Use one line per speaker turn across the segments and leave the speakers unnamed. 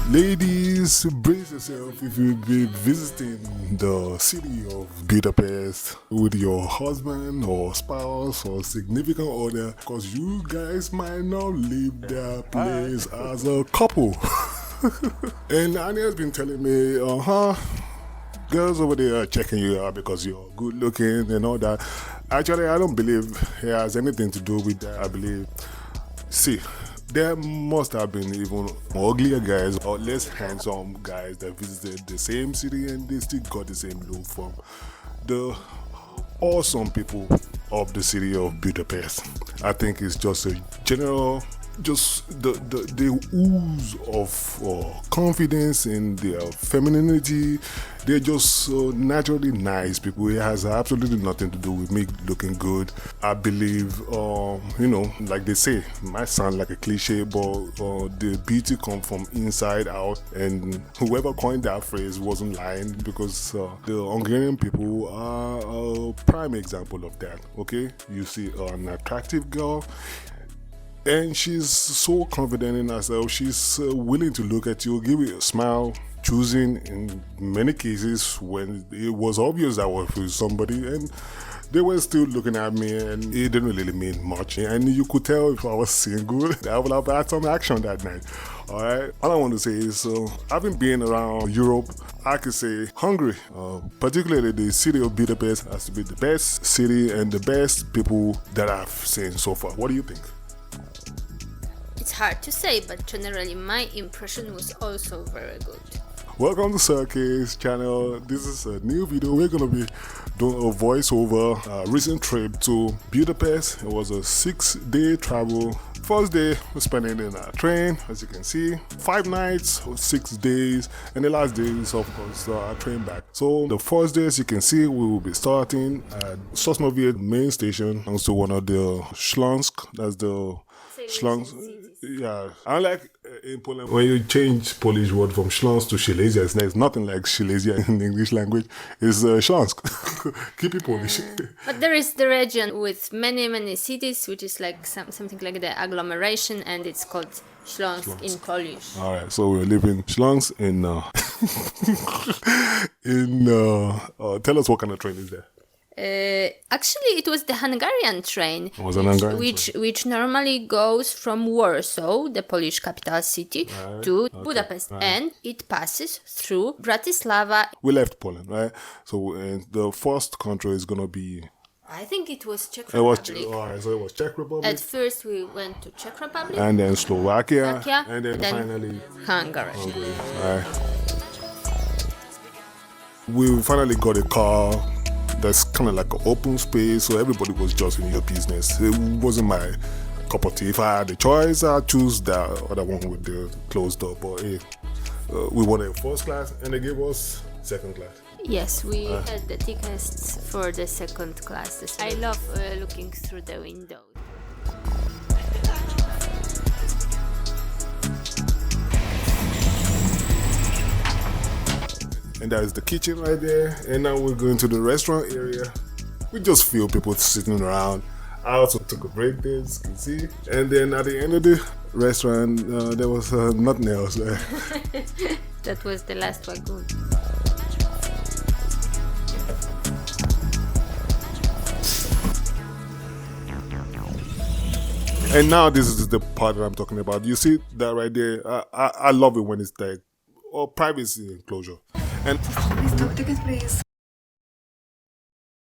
Ladies, brace yourself if you've been visiting the city of Budapest with your husband or spouse or significant other, because you guys might not leave their place as a couple. And Annie has been telling me, girls over there are checking you out because you're good looking and all that. Actually, I don't believe it has anything to do with that. I believe, see, there must have been even uglier guys or less handsome guys that visited the same city and they still got the same look from the awesome people of the city of Budapest. I think it's just a general, just the ooze of confidence in their femininity. They're just naturally nice people. It has absolutely nothing to do with me looking good. I believe, like they say, it might sound like a cliche, but the beauty comes from inside out. And whoever coined that phrase wasn't lying, because the Hungarian people are a prime example of that. Okay, you see an attractive girl, and she's so confident in herself. She's willing to look at you, give you a smile, choosing in many cases when it was obvious that I was with somebody, and they were still looking at me, and it didn't really mean much. And you could tell if I was single, I would have had some action that night. Alright, all I want to say is, having been around Europe, I could say Hungary, particularly the city of Budapest, has to be the best city and the best people that I've seen so far. What do you think?
It's hard to say, but generally my impression was also very good.
Welcome to Circus channel. This is a new video. We're gonna be doing a voiceover recent trip to Budapest. It was a 6-day travel. First day we spent it in a train, as you can see. 5 nights, 6 days, and the last day is of course a train back. So the first day, as you can see, we will be starting at Sosnowiec main station, comes to one of the Śląsk. That's the Śląsk. Yeah, unlike in Poland, when you change Polish word from Śląsk to Silesia, it's nothing like Silesia in the English language. It's Śląsk. Keep it Polish.
But there is the region with many cities, which is like something like the agglomeration, and it's called Śląsk in Polish.
All right, so we're leaving Śląsk in. Tell us what kind of train is there.
Actually, it was the Hungarian train,
It was an Hungarian
which normally goes from Warsaw, the Polish capital city, to Budapest, and it passes through Bratislava.
We left Poland, right? So the first country is gonna be.
I think it was Czech
It was
Republic.
alright. So it was Czech Republic.
At first, we went to Czech Republic,
And then Slovakia, and then finally
Hungary.
Right. We finally got a car that's kind of like an open space, so everybody was just in your business. It wasn't my cup of tea. If I had a choice, I'd choose that other one with the closed door. But hey, we wanted first class, and they gave us second class.
Yes, we had the tickets for the second class. I love looking through the window.
And that is the kitchen right there. And now we're going to the restaurant area. We just feel people sitting around. I also took a break there, as you can see. And then at the end of the restaurant, there was nothing else.
That was the last wagon.
And now this is the part that I'm talking about. You see that right there? I love it when it's like privacy enclosure.
Stop tickets, please.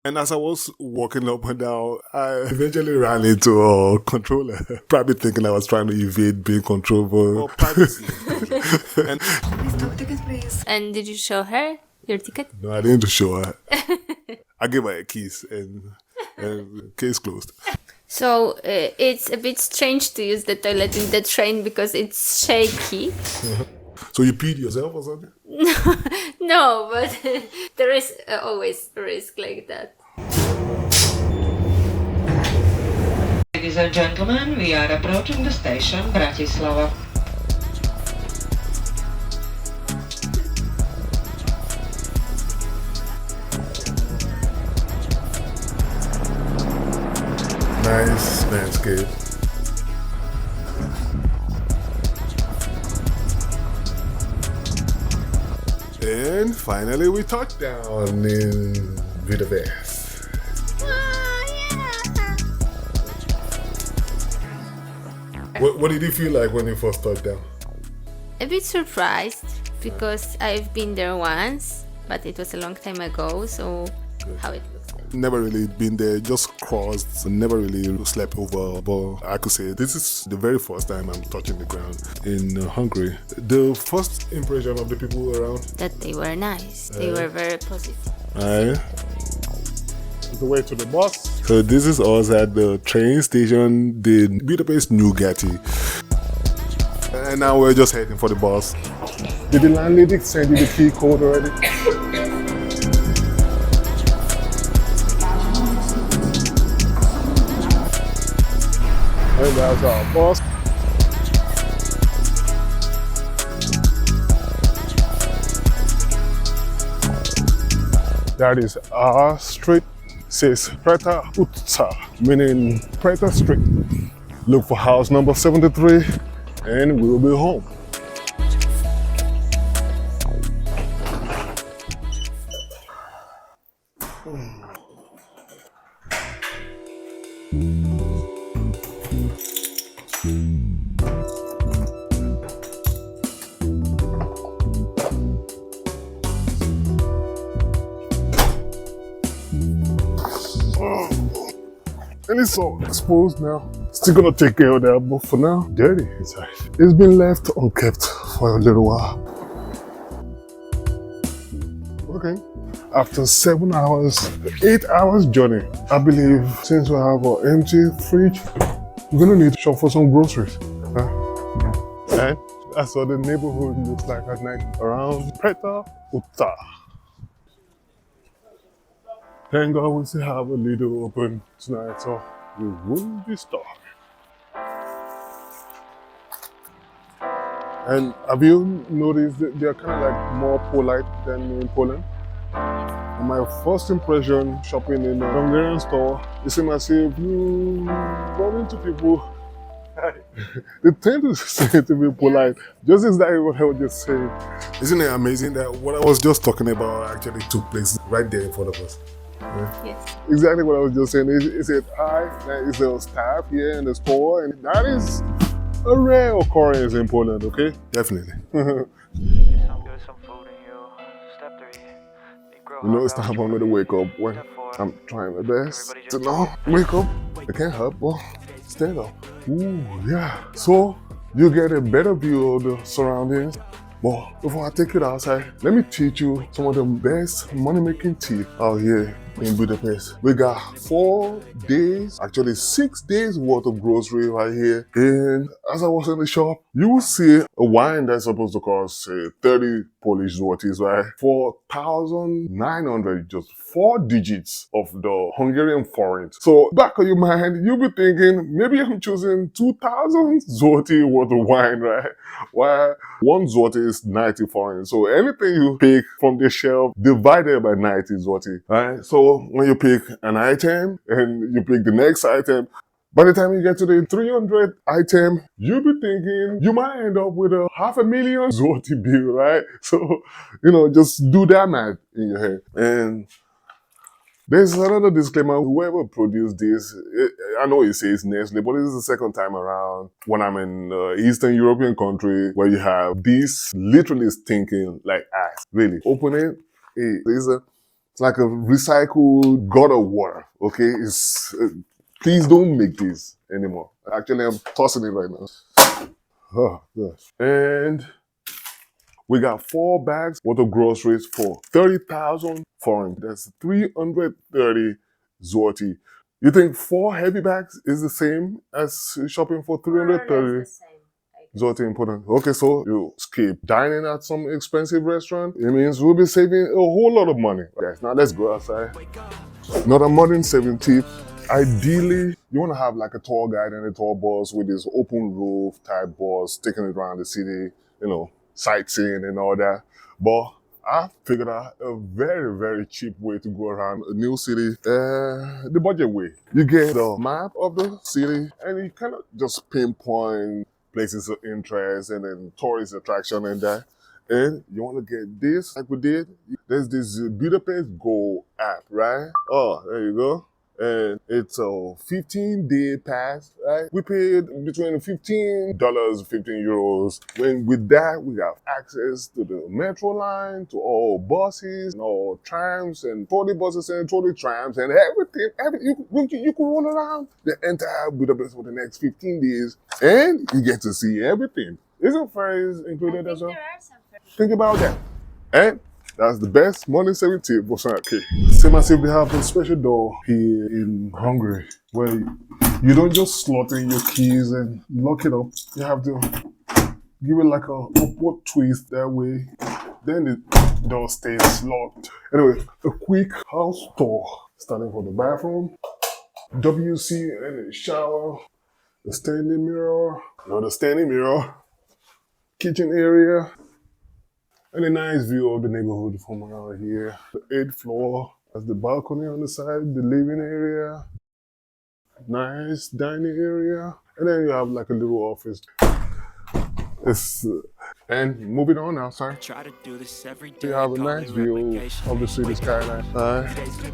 And as I was walking up and down, I eventually ran into a controller, probably thinking I was trying to evade being controlled for privacy. And
Stop tickets, please.
And did you show her your ticket?
no, I didn't show her. I gave her a kiss and case closed.
So it's a bit strange to use the toilet in the train because it's shaky.
So you peed yourself or something?
No, but there is always a risk like that.
Ladies and gentlemen, we are approaching the station Bratislava.
Nice landscape. And finally we touched down in Budapest. What did it feel like when you first touched down?
A bit surprised because I've been there once, but it was a long time ago, so how it looks like.
Never really been there, just crossed, never really slept over, but I could say this is the very first time I'm touching the ground in Hungary. The first impression of the people around?
That they were nice, they were very positive.
Alright. The way to the bus. So this is us at the train station, the Budapest Newgati. And now we're just heading for the bus. Did the landlady send you the key code already? And that's our bus. That is our street. Says Preta Utsa, meaning Preta Street. Look for house number 73 and we'll be home. And it's all exposed now. Still gonna take care of that, but for now, dirty inside. It's been left unkept for a little while. Okay. After 7 hours, 8 hours journey, I believe since we have an empty fridge, we're gonna need to shop for some groceries. And that's what the neighborhood looks like at night around Preta Uta. Thank God we still have a little open tonight, so we wouldn't be starving. And have you noticed that they're kind of like more polite than in Poland? And my first impression shopping in a Hungarian store, it seems as if you run into people, they tend to say to be polite, just exactly what I was just saying. Isn't it amazing that what I was just talking about actually took place right there in front of us? Yeah.
Yes.
Exactly what I was just saying. It said, hi, it's a staff here in the store, and that is a rare occurrence in Poland, okay? Definitely.
Some food in you. Step 3.
You know, it's time for me to wake up when I'm trying my best to now wake up. I can't help but stand up. Ooh, yeah. So, you get a better view of the surroundings. But before I take it outside, let me teach you some of the best money-making tips out here in Budapest. We got 4 days, actually 6 days worth of grocery right here. And as I was in the shop, you will see a wine that's supposed to cost, say, 30 Polish zlotys, right? 4,900, just 4 digits of the Hungarian forint. So back of your mind, you'll be thinking, maybe I'm choosing 2,000 zloty worth of wine, right? While 1 zloty is 90 forint. So anything you pick from the shelf divided by 90 zloty, right? So when you pick an item and you pick the next item, by the time you get to the 300 item, you'll be thinking you might end up with a 500,000 zloty bill, right? So, just do that math in your head. And there's another disclaimer. Whoever produced this, I know it says Nestle, but this is the second time around when I'm in Eastern European country where you have this literally stinking like ass. Really, open it. It's like a recycled gutter water. Okay, please don't make this anymore. Actually, I'm tossing it right now. Oh gosh. And we got 4 bags worth of groceries for 30,000 forint. That's 330 zloty. You think 4 heavy bags is the same as shopping for 330 zloty in Poland? Okay, so you skip dining at some expensive restaurant. It means we'll be saving a whole lot of money. Guys, now let's go outside. Another modern saving tip. Ideally, you want to have like a tour guide and a tour bus with this open roof type bus, taking it around the city, sightseeing and all that. But I figured out a very, very cheap way to go around a new city, the budget way. You get the map of the city and you kind of just pinpoint places of interest and then tourist attraction and that. And you want to get this like we did? There's this Budapest Go app, right? Oh, there you go. And it's a 15-day pass, right? We paid between $15, €15. When with that, we have access to the metro line, to all buses, and all trams, and 40 buses and 40 trams, and everything. You can run around the entire Budapest for the next 15 days, and you get to see everything. Isn't ferries included as well? Think about that. And that's the best money saving tip for Soiree. Same as if we have a special door here in Hungary where you don't just slot in your keys and lock it up. You have to give it like a upward twist that way. Then the door stays locked. Anyway, a quick house tour. Starting from the bathroom, WC and a shower, the standing mirror, another standing mirror, kitchen area, and a nice view of the neighborhood from around here. The 8th floor has the balcony on the side, the living area, nice dining area, and then you have like a little office. And moving on outside, you have a nice view of the city skyline.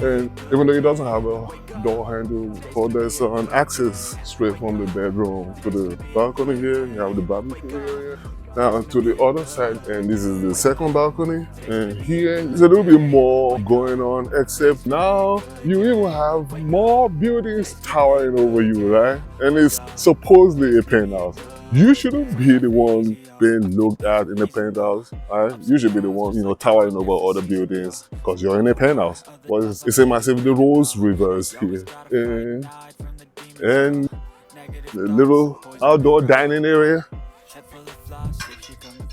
And even though it doesn't have a door handle, but there's an access straight from the bedroom to the balcony here. You have the barbecue area. Now to the other side, and this is the second balcony, and here is a little bit more going on, except now you even have more buildings towering over you, right? And it's supposedly a penthouse. You shouldn't be the one being looked at in the penthouse, right? You should be the one, towering over other buildings because you're in a penthouse. But it's a massive, the roles reverse here. And the little outdoor dining area.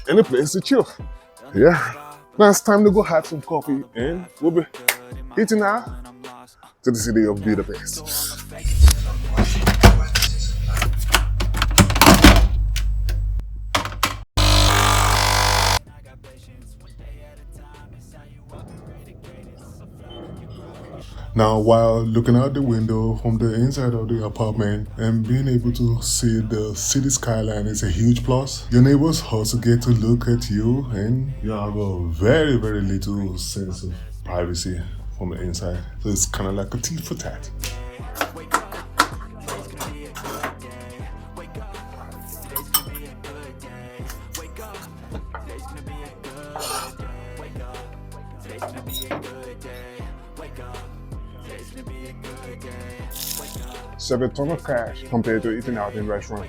And a place to chill. Yeah. Now it's time to go have some coffee and we'll be heading out to the city of Budapest. Now, while looking out the window from the inside of the apartment and being able to see the city skyline is a huge plus. Your neighbors also get to look at you and you have a very, very little sense of privacy from the inside. So it's kind of like a tit for tat. Save a ton of cash compared to eating out in restaurant.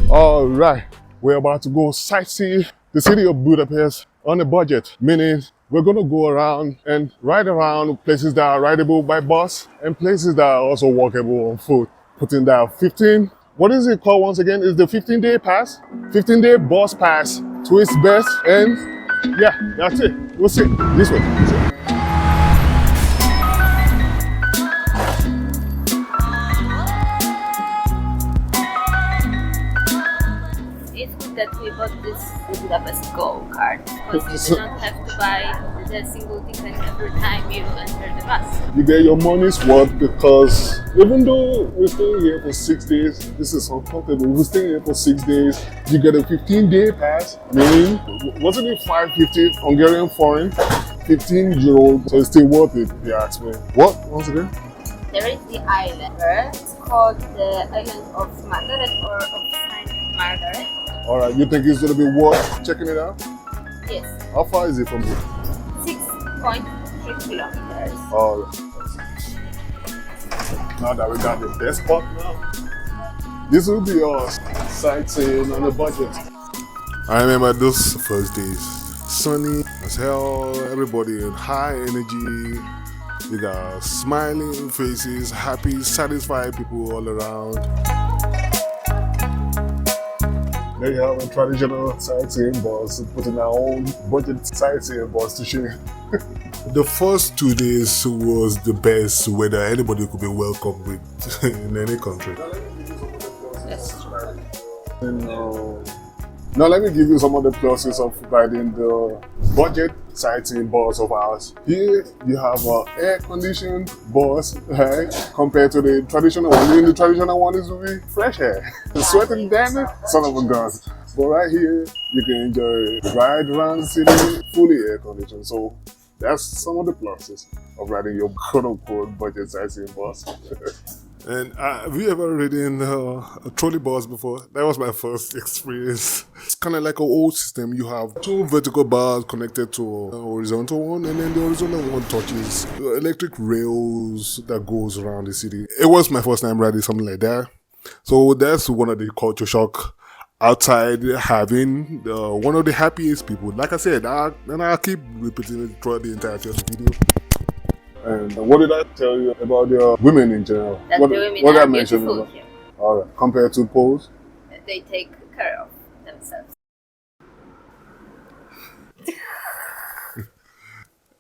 All right, we're about to go sightsee the city of Budapest on a budget, meaning we're gonna go around and ride around places that are rideable by bus and places that are also walkable on foot. Putting down 15, what is it called once again? Is the 15-day pass? 15-day bus pass to its best, and yeah, that's it. We'll see. This way.
That we bought this Budapest Go card because you do not have to buy the single ticket every time you enter the bus.
You get your money's worth because even though we're staying here for 6 days, this is uncomfortable. We're staying here for 6 days. You get a 15-day pass, meaning wasn't it 550 Hungarian foreign, 15 euros, so it's still worth it if you ask me. What once again?
There is the island. It's called the island of Margaret or of Saint Margaret.
All right, you think it's gonna be worth checking it out?
Yes.
How far is it from here?
6.3 kilometers.
All right. Now that we got the best spot now, this will be our sightseeing on a budget. I remember those first days, sunny as hell, everybody in high energy. We got smiling faces, happy, satisfied people all around. There you have a traditional sightseeing bus, putting our own budget sightseeing bus to share. The first 2 days was the best weather anybody could be welcome with in any country.
That's true.
And, now let me give you some of the pluses of riding the budget sightseeing bus of ours. Here you have an air-conditioned bus, right? Compared to the traditional one. And the traditional one is with fresh air. The sweating damn son of a gun. But right here, you can enjoy the ride around the city, fully air conditioned. So that's some of the pluses of riding your quote-unquote budget sightseeing bus. And have you ever ridden a trolley bus before? That was my first experience. It's kind of like an old system. You have two vertical bars connected to a horizontal one, and then the horizontal one touches the electric rails that goes around the city. It was my first time riding something like that. So that's one of the culture shock outside having one of the happiest people. Like I said, and I keep repeating it throughout the entirety of the video. And what did I tell you about the women in general?
That
what
the women
what
are
I mentioned
beautiful
about?
here.
All right, compared to Poles.
They take care of themselves.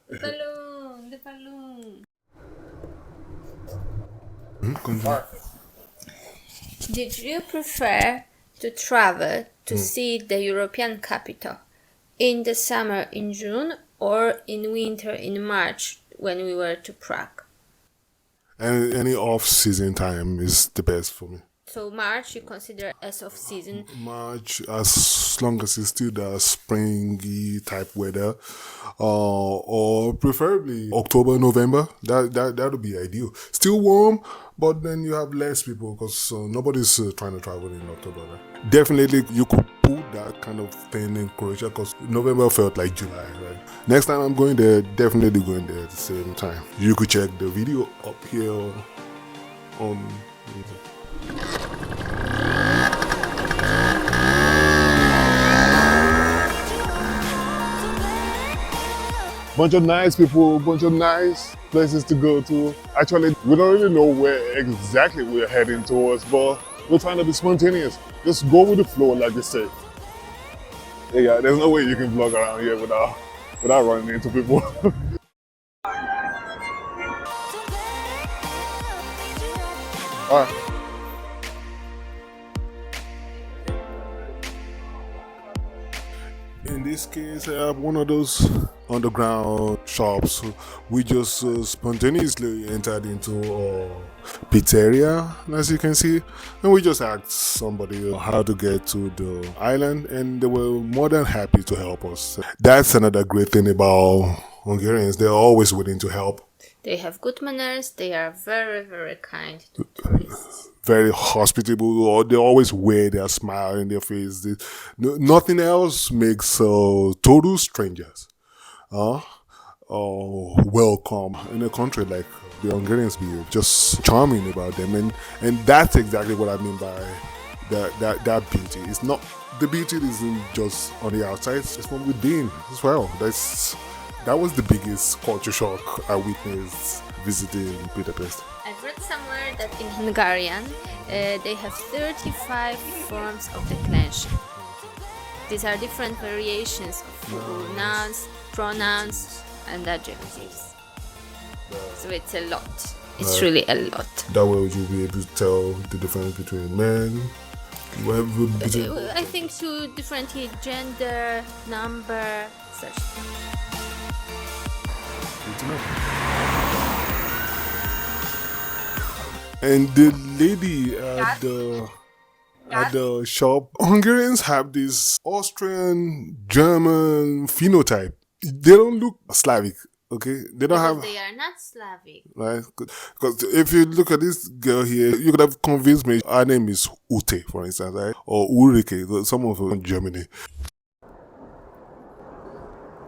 The balloon, the balloon. Did you prefer to travel to see the European capital in the summer in June or in winter in March when we were to Prague?
And any off-season time is the best for me.
So March you consider as off season.
March, as long as it's still the springy type weather, or preferably October, November. That would be ideal. Still warm, but then you have less people because nobody's trying to travel in October. Right? Definitely, you could put that kind of thing in Croatia because November felt like July. Right? Next time I'm going there, definitely going there at the same time. You could check the video up here on. Bunch of nice people, bunch of nice places to go to. Actually, we don't really know where exactly we're heading towards, but we're trying to be spontaneous. Just go with the flow, like they say. Yeah, there's no way you can vlog around here without running into people. All right. In this case, I have one of those underground shops. We just spontaneously entered into a pizzeria, as you can see, and we just asked somebody how to get to the island, and they were more than happy to help us. That's another great thing about Hungarians. They're always willing to help.
They have good manners. They are very, very kind to tourists.
Very hospitable, or they always wear their smile in their face. Nothing else makes total strangers welcome in a country like the Hungarians behave. Just charming about them, and that's exactly what I mean by that beauty. It's not, the beauty isn't just on the outside; it's from within as well. That was the biggest culture shock I witnessed visiting Budapest.
I've read somewhere that in Hungarian they have 35 forms of declension. These are different variations of nouns, pronouns, and adjectives. So it's a lot. It's really a lot.
That way you'll be able to tell the difference between men.
I think to differentiate gender, number, such.
And the lady at the shop, Hungarians have this Austrian German phenotype. They don't look Slavic, okay? They don't have.
They are not Slavic,
right? Because if you look at this girl here, you could have convinced me. Her name is Ute, for instance, right? Or Ulrike, some of them in Germany.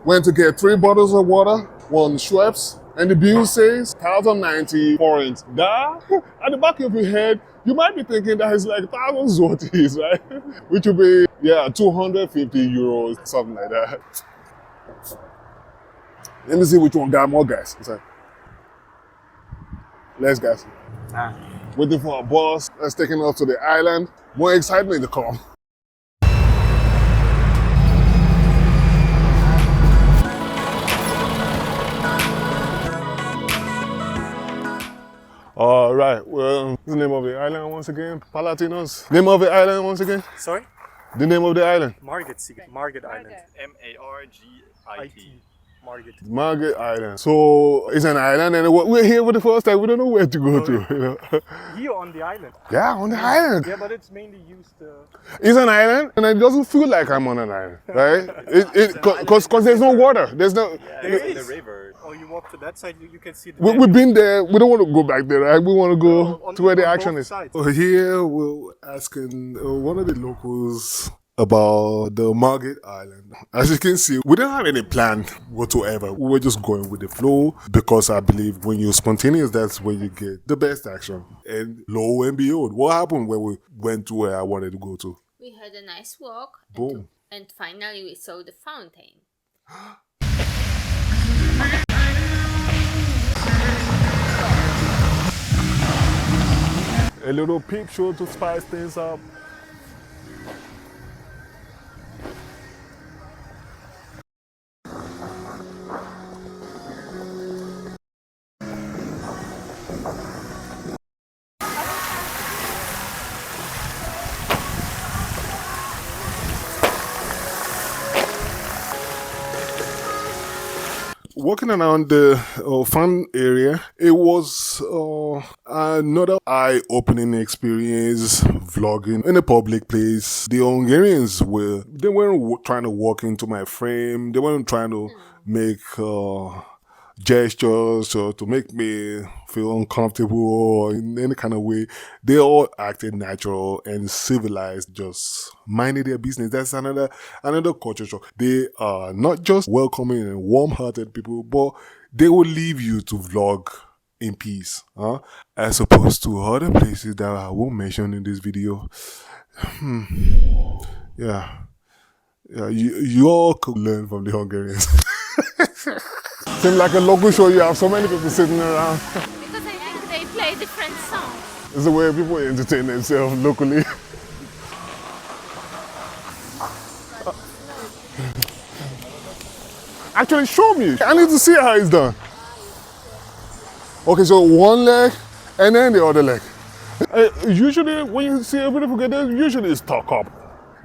Went to get 3 bottles of water, 1 Schweppes, and the bill says 1,090 forints. That, at the back of your head, you might be thinking that it's like 1,000 zlotys, right? Which would be, 250 euros, something like that. Let me see which one got more gas. Less gas. Waiting for a bus that's taking us to the island. More excitement to come. All right, well, what's the name of the island once again? Palatinos. Name of the island once again?
Sorry?
The name of the island?
Margit Island.
Margit.
MARGIT.
Margaret Island. So it's an island, and we're here for the first time. We don't know where to go to. You know?
Here on the island.
Yeah, on the island.
Yeah, but it's mainly used.
It's an island, and it doesn't feel like I'm on an island, right? Because there's no water. There's no.
The river. Oh, you walk to that side, you can see the.
We've been there. We don't want to go back there, right? We want to go to where the
on
action
both
is.
sides.
Here we're asking one of the locals about the Margaret Island. As you can see, we don't have any plan whatsoever. We were just going with the flow because I believe when you're spontaneous, that's when you get the best action. And lo and behold, what happened when we went to where I wanted to go to?
We had a nice walk.
Boom.
And finally we saw the fountain.
A little peep show to spice things up. Walking around the fun area, it was another eye-opening experience vlogging in a public place. The Hungarians weren't trying to walk into my frame. They weren't trying to make gestures or to make me feel uncomfortable or in any kind of way. They all acted natural and civilized, just minding their business. That's another culture shock. They are not just welcoming and warm-hearted people, but they will leave you to vlog in peace, as opposed to other places that I won't mention in this video. Yeah, you all could learn from the Hungarians. Seems like a local show. You have so many people sitting around.
Because I think they play different songs.
It's the way people entertain themselves locally. Actually, show me. I need to see how it's done. Okay, so one leg and then the other leg. Usually, when you see a beautiful girl, usually it's tuck up.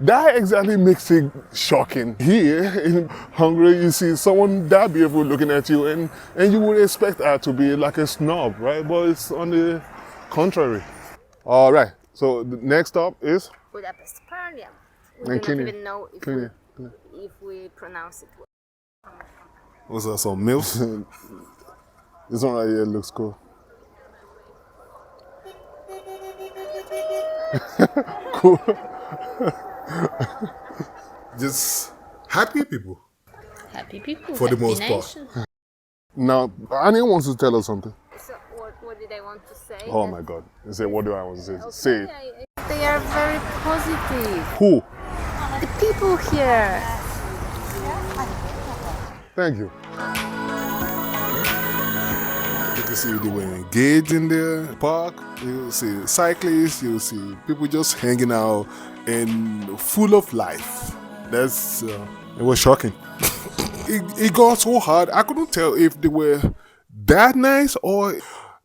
That exactly makes it shocking. Here in Hungary, you see someone that beautiful looking at you, and you would expect her to be like a snob, right? But it's on the contrary. All right, so the next stop is?
Budapest Parliament. We do not even know if we pronounce it well.
What's that, some MILFs? This one right here looks cool. Cool. Just happy people.
Happy people.
For the
happy
most part.
nation.
Now, Annie wants to tell us something.
So what did I want to say?
Oh my God. You say, what do I want to say?
Okay,
Say it.
They are very positive.
Who?
The people here.
Thank you. You can see they were engaged in the park. You'll see cyclists, you'll see people just hanging out and full of life. That's, it was shocking. It got so hard, I couldn't tell if they were that nice or,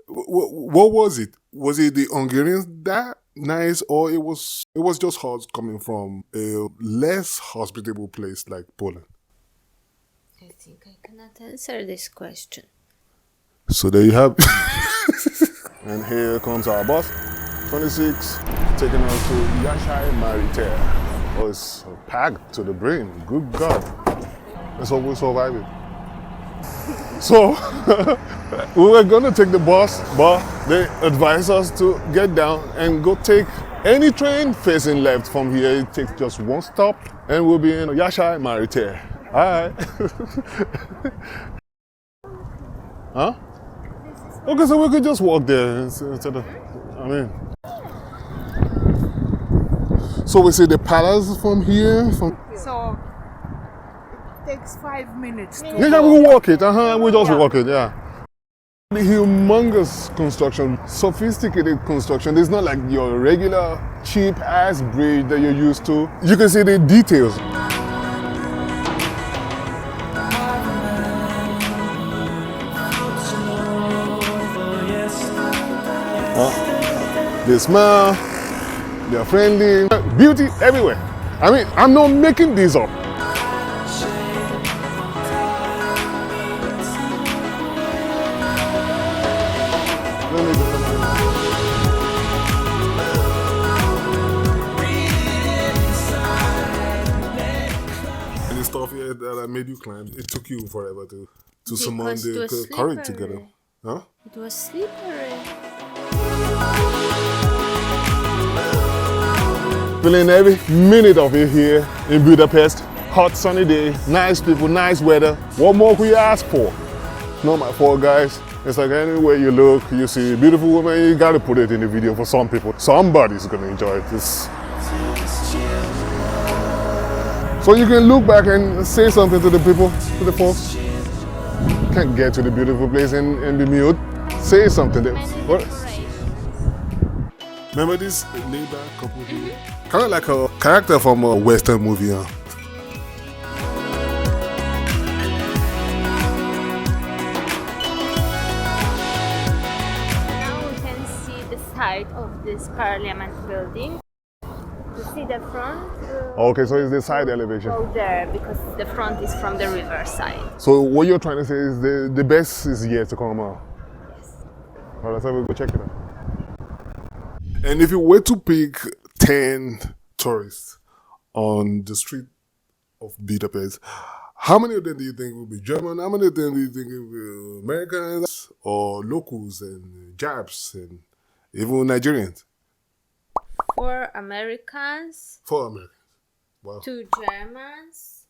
what was it? Was it the Hungarians that nice, or it was just us coming from a less hospitable place like Poland?
I think I cannot answer this question.
So there you have it. And here comes our bus, 26, taking us to Yashai Mariter. Oh, it's packed to the brim. Good God. Let's hope we survive it. So, we were going to take the bus, but they advised us to get down and go take any train facing left from here. It takes just one stop, and we'll be in Yashai Mariter. All right. Huh? Okay, so we could just walk there instead of, So we see the palace from here.
So it takes 5 minutes.
Yeah, we walk it. We just walk it. Yeah. The humongous construction, sophisticated construction. It's not like your regular cheap ass bridge that you're used to. You can see the details. They smile, they're friendly, beauty everywhere. I mean, I'm not making this up. made you climb? It took you forever to
Because
summon
it
the
was
courage
slippery.
together. Huh?
It was slippery.
Feeling every minute of it here in Budapest. Hot sunny day, nice people, nice weather. What more could you ask for? Not my fault, guys. It's like anywhere you look, you see a beautiful woman, you gotta put it in the video for some people. Somebody's gonna enjoy this. So you can look back and say something to the people, to the folks. Can't get to the beautiful place and be mute. Say something. What? Remember this laid-back couple here? Kind of like a character from a Western movie, huh?
Now we can see the side of this parliament building. You see the front?
Okay, so it's the side elevation.
Go there because the front is from the river side.
So what you're trying to say is the best is yet to come out?
Yes.
All right, let's have a go check it out. And if you were to pick 10 tourists on the street of Budapest, how many of them do you think will be German? How many of them do you think will be Americans or locals and Japs and even Nigerians?
4 Americans,
4 Americans. Wow.
2 Germans,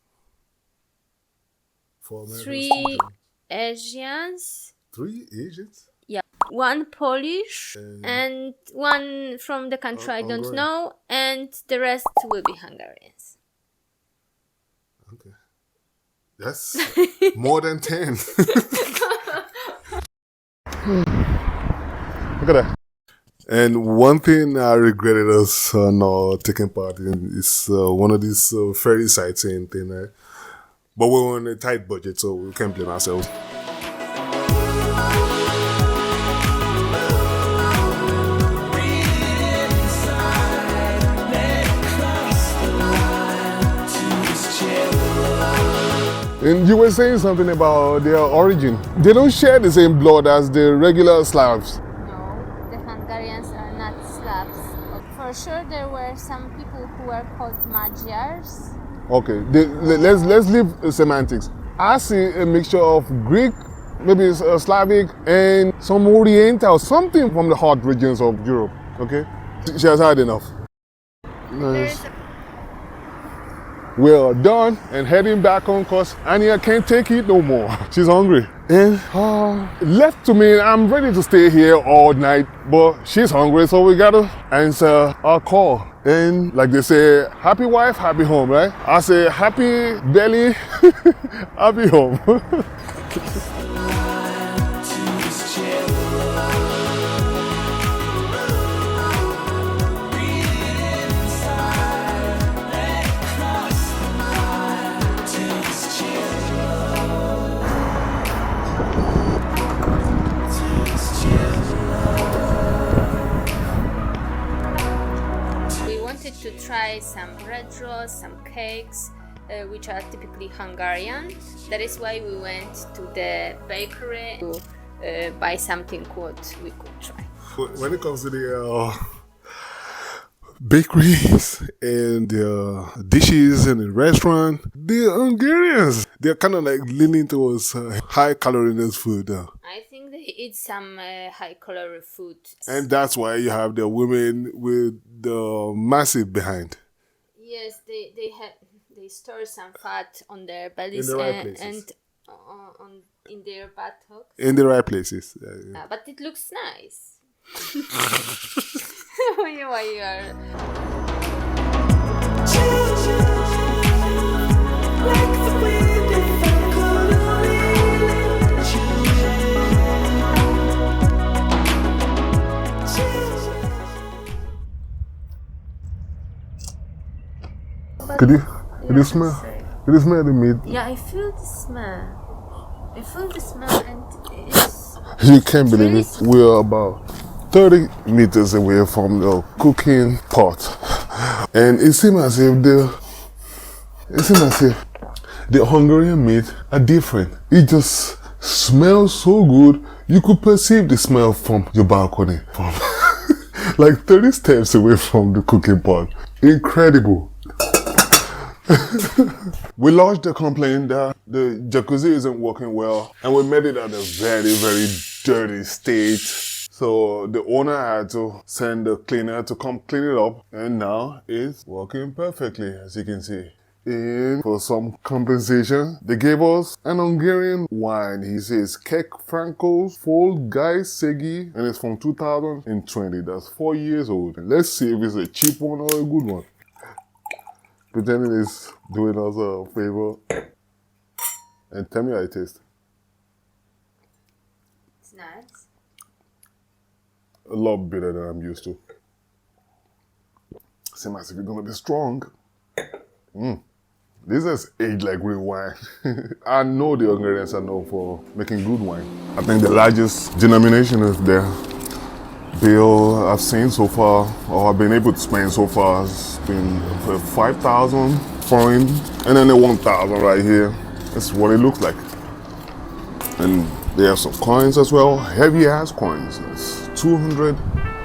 4 Americans.
3 Asians,
3 Asians?
yeah, 1 Polish, and 1 from the country I don't
Hungary.
know, and the rest will be Hungarians.
Okay. That's more than 10. Look at that. And one thing I regretted us not taking part in is one of these ferry sightseeing thing. But we were on a tight budget, so we can't blame ourselves. And you were saying something about their origin. They don't share the same blood as the regular Slavs.
No, the Hungarians are not Slavs. For sure, there were some people who were called Magyars.
Okay, let's leave semantics. I see a mixture of Greek, maybe it's Slavic, and some Oriental, something from the hot regions of Europe. Okay, she has had enough. Nice. We're done and heading back home because Anya can't take it no more. She's hungry. And left to me, I'm ready to stay here all night, but she's hungry, so we gotta answer our call. And like they say, happy wife, happy home, right? I say happy belly, happy home.
To try some bread rolls, some cakes, which are typically Hungarian. That is why we went to the bakery to buy something what we could try.
When it comes to the bakeries and the dishes in the restaurant, the Hungarians, they're kind of like leaning towards high caloriness food.
I think they eat some high calorie food.
And that's why you have the women with the massive behind.
Yes, they store some fat on their bellies
In the right
and
places.
in their buttocks.
In the right places. Yeah.
But it looks nice. Why you are?
Could you smell? Could you smell the meat?
Yeah, I feel the smell. I feel the smell and it's...
You can't believe it. We're about 30 meters away from the cooking pot. And it seems as if the Hungarian meat are different. It just smells so good. You could perceive the smell from your balcony. From like 30 steps away from the cooking pot. Incredible. We lodged a complaint that the jacuzzi isn't working well, and we made it at a very, very dirty state. So the owner had to send the cleaner to come clean it up, and now it's working perfectly, as you can see. And for some compensation, they gave us an Hungarian wine. He says Kek Franco's Full Guy Segi, and it's from 2020. That's 4 years old. And let's see if it's a cheap one or a good one. Pretending it's doing us a favor. And tell me how it tastes.
It's nice.
A lot better than I'm used to. Seems as if you're gonna be strong. This is aged like real wine. I know the Hungarians are known for making good wine. I think the largest denomination of their bill I've seen so far, or I've been able to spend so far, has been 5,000 foreign, and then the 1,000 right here. That's what it looks like. And they have some coins as well, heavy ass coins. It's 200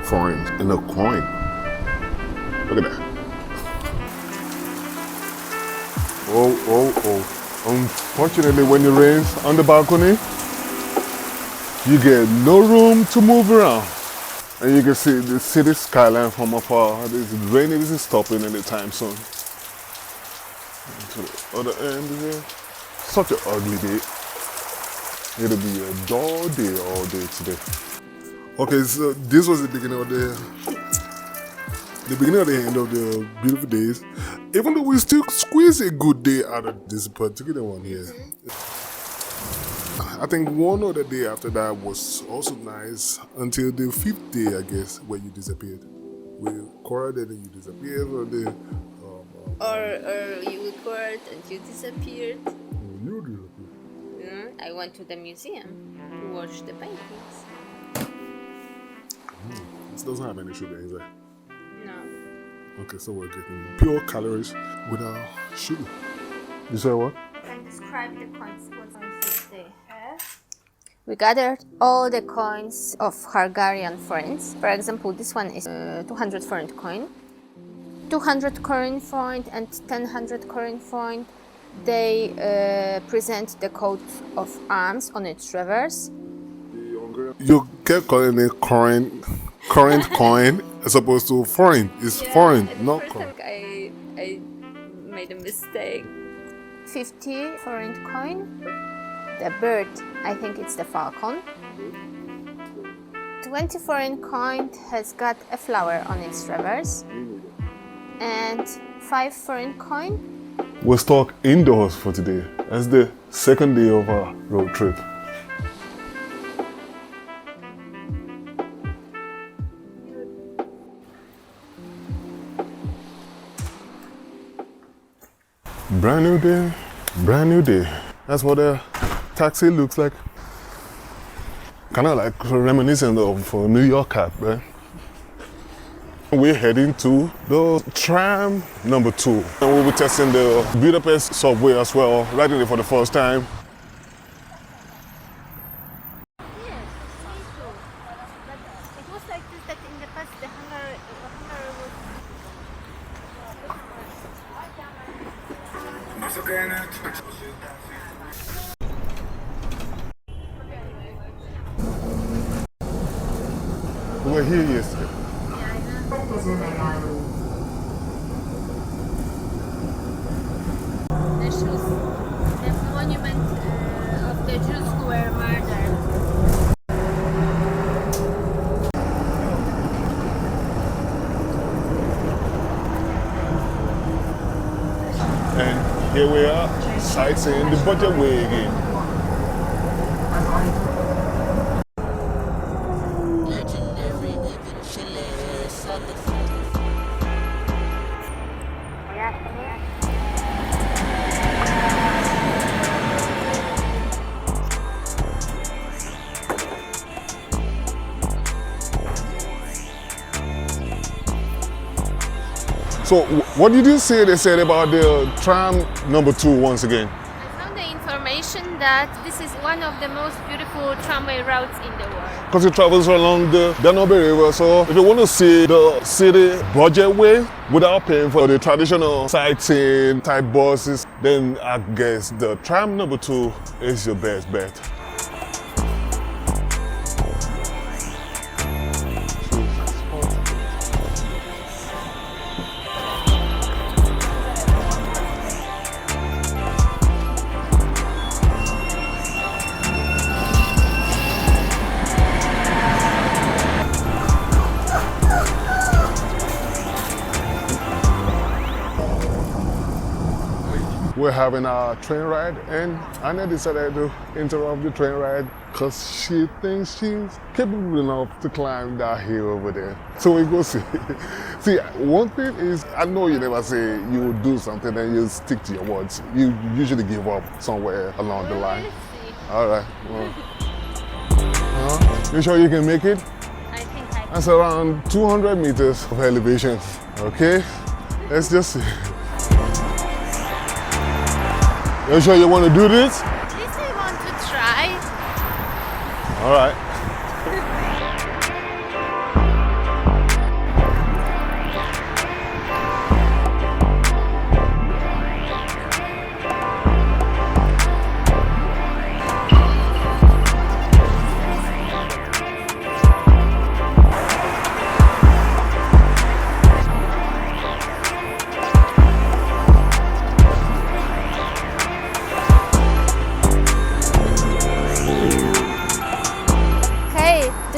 foreign in a coin. Look at that. Oh. Unfortunately, when it rains on the balcony, you get no room to move around. And you can see the city skyline from afar. This rain isn't stopping anytime soon. And to the other end here, such an ugly day. It'll be a dull day all day today. Okay, so this was the beginning of the end of the beautiful days. Even though we still squeeze a good day out of this particular one here. I think one other day after that was also nice until the 5th day, I guess, where you disappeared. We quarreled and then you disappeared, or
you recorded and you disappeared.
You disappeared.
I went to the museum to watch the paintings.
This doesn't have any sugar inside.
No.
Okay, so we're getting pure calories without sugar. You say what?
Can describe the coins. What coins they have? We gathered all the coins of Hungarian forints. For example, this one is 200 forint coin, 200 forint coin, and 1,000 forint coin. They present the coat of arms on its reverse.
You kept calling it current coin as opposed to foreign. It's foreign, not coin.
I made a mistake. 50 forint coin. The bird, I think it's the falcon. 20 forint coin has got a flower on its reverse. And 5 forint coin.
We're stuck indoors for today. That's the second day of our road trip. Brand new day, brand new day. That's what a taxi looks like. Kind of like reminiscent of New York cab, right? We're heading to the tram number 2. And we'll be testing the Budapest subway as well, riding it for the first time.
Yes, me too. But it was like this that in the past the Hungary was...
We were here yesterday.
The shoes, the monument of the Jews who were murdered.
And here we are, sightseeing the budget way again. So, what did you say they said about the tram number 2 once again?
I found the information that this is one of the most beautiful tramway routes in the world.
because it travels along the Danube River. So if you want to see the city budget way without paying for the traditional sightseeing type buses, then I guess the tram number 2 is your best bet. We're having a train ride, and Anna decided to interrupt the train ride because she thinks she's capable enough to climb that hill over there. So we go see. See, one thing is, I know you never say you will do something and you stick to your words. You usually give up somewhere along the line. All right. Well, you sure you can make it?
I think I can.
That's around 200 meters of elevation. Okay, let's just see. You sure you want to do this?
At least I want to try.
All right.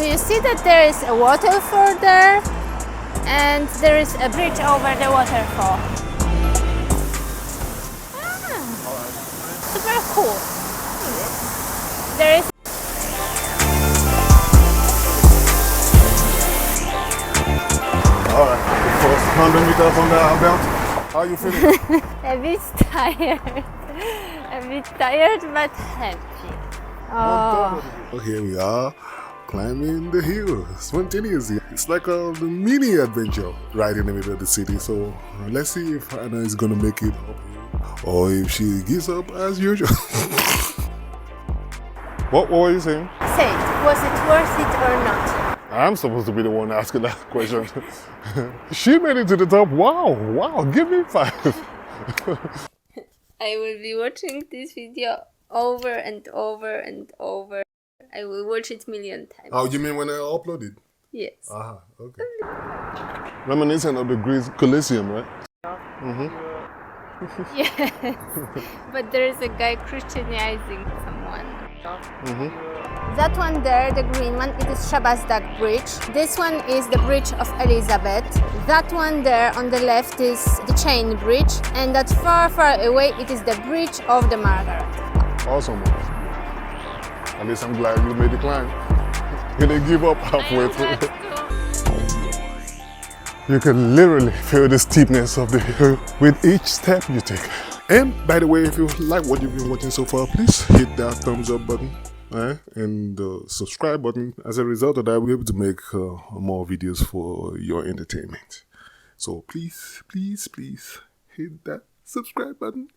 You see that there is a waterfall there and there is a bridge over the waterfall. Super cool. There is
Alright, first 100 meters on the belt. How are you feeling?
a bit tired. A bit tired but happy. Oh.
Here we are, climbing the hill spontaneously. It's like a mini adventure right in the middle of the city. So let's see if Anna is gonna make it up or if she gives up as usual. What were you saying?
Say, was it worth it or not?
I'm supposed to be the one asking that question. She made it to the top. Wow, give me 5.
I will be watching this video over and over and over. I will watch it a million times.
Oh, you mean when I upload it?
Yes.
Okay. Reminiscent of the Greece Colosseum, right?
Yes. But there is a guy Christianizing someone. That one there, the green one, it is Shabazdak Bridge. This one is the Bridge of Elizabeth. That one there on the left is the Chain Bridge. And that far, far away, it is the Bridge of the Margaret.
Awesome. At least I'm glad you made the climb. You didn't give up halfway through. You can literally feel the steepness of the hill with each step you take. And by the way, if you like what you've been watching so far, please hit that thumbs up button and the subscribe button. As a result of that, we'll be able to make more videos for your entertainment. So please hit that subscribe button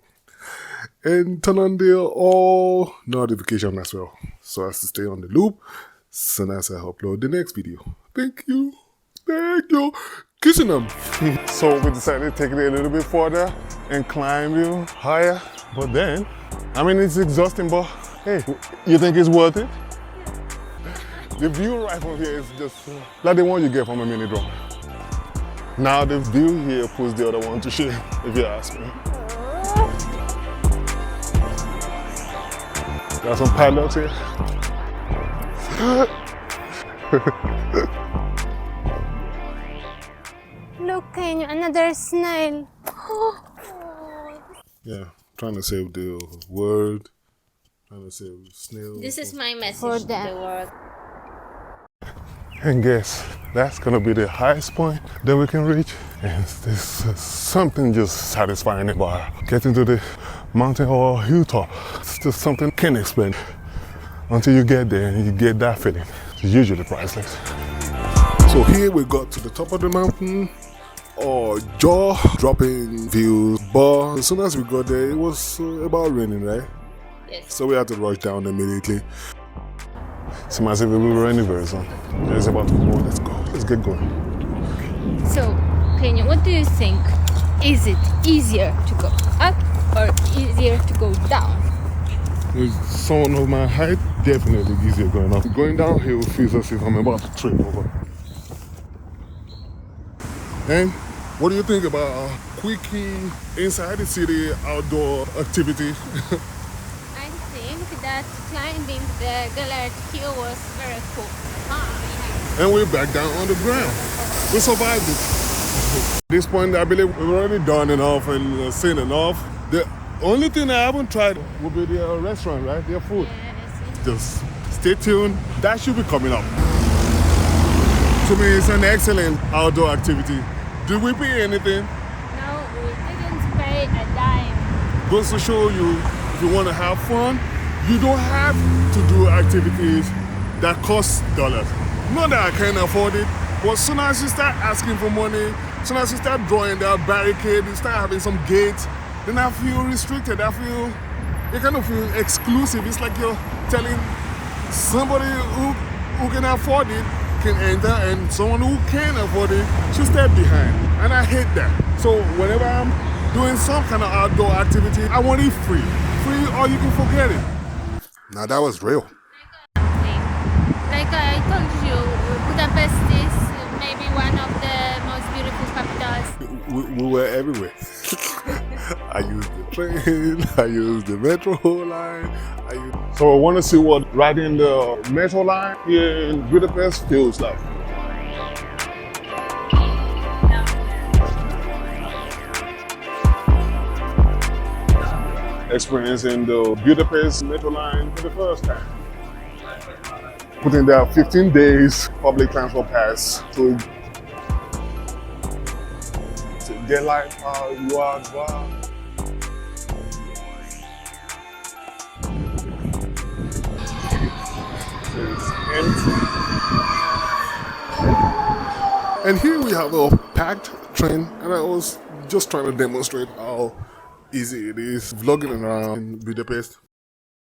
and turn on the all notification as well, so as to stay on the loop as soon as I upload the next video. Thank you. Kissing them. So we decided to take it a little bit further and climb you higher. But then, I mean, it's exhausting, but hey, you think it's worth it? The view right from here is just like the one you get from a mini drone. Now the view here puts the other one to shame, if you ask me. Got some padlocks here.
Look, another snail.
Yeah, trying to save the world, trying to save snails.
This is my message to the world.
And guess that's gonna be the highest point that we can reach. And there's something just satisfying about getting to the mountain or hilltop. It's just something can't explain. Until you get there and you get that feeling. It's usually priceless. So here we got to the top of the mountain. Jaw-dropping view, but as soon as we got there, it was about raining, right?
Yes.
So we had to rush down immediately. It's massive. We were anywhere, so it's about to go. Let's go. Let's get going.
So, Penny, what do you think? Is it easier to go up or easier to go down?
With someone of my height, definitely easier going up. Going downhill feels as if I'm about to trip over. And what do you think about a quickie inside the city outdoor activity?
I think that climbing the Gellert Hill was very cool.
And we're back down on the ground. We survived it. At this point, I believe we've already done enough and seen enough. The only thing I haven't tried will be their restaurant, right? Their food. Just stay tuned. That should be coming up. To me, it's an excellent outdoor activity. Did we pay anything?
No, we didn't pay a dime.
Goes to show you, if you want to have fun, you don't have to do activities that cost dollars. Not that I can't afford it, but as soon as you start asking for money, as soon as you start drawing that barricade, you start having some gates, then I feel restricted. I feel, you kind of feel exclusive. It's like you're telling somebody who can afford it can enter, and someone who can't afford it should step behind. And I hate that. So whenever I'm doing some kind of outdoor activity, I want it free. Free or you can forget it. Now that was real.
Like I told you, Budapest is maybe one of the most beautiful capitals.
We were everywhere. I used the train, I used the metro line. So I want to see what riding the metro line here in Budapest feels like. Experiencing the Budapest metro line for the first time. Putting there 15 days public transport pass to get life how you are. Wow. It's empty. And here we have a packed train, and I was just trying to demonstrate how easy it is vlogging around in Budapest.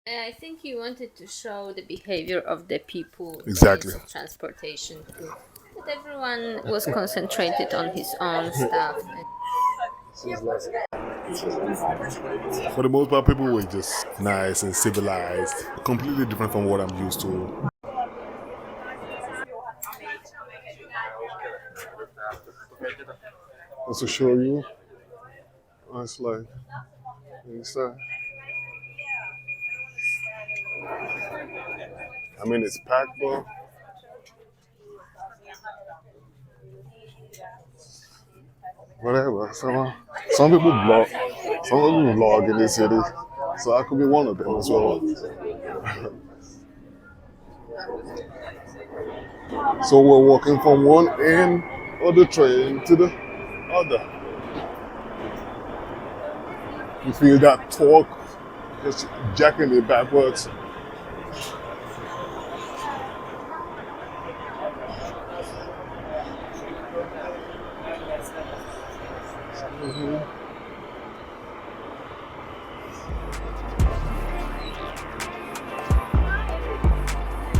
I think you wanted to show the behavior of the people
Exactly.
in transportation too. That everyone was concentrated on his own stuff.
For the most part, people were just nice and civilized, completely different from what I'm used to. Just to show you, it's like inside. I mean, it's packed, but whatever. Some people vlog in this city, so I could be one of them as well. So we're walking from one end of the train to the other. You feel that torque just jacking it backwards.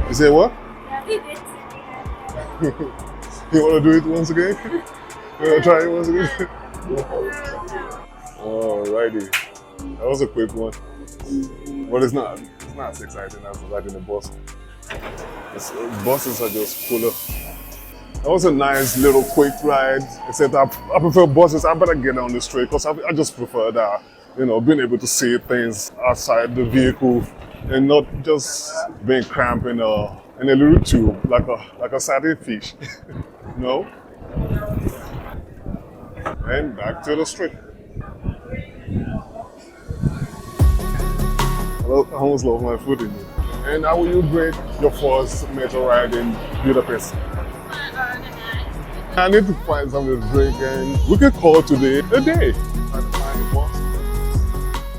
You say what? You want to do it once again? You want to try it once again? Alrighty. That was a quick one. But it's not as exciting as riding a bus. Buses are just fuller. That was a nice little quick ride, except I prefer buses. I better get on the street because I just prefer that, being able to see things outside the vehicle and not just being cramped in a little tube like a satin fish. No? And back to the street. I almost lost my foot in it. And how will you grade your first metro ride in Budapest? I need to find something to drink, and we can call today a day.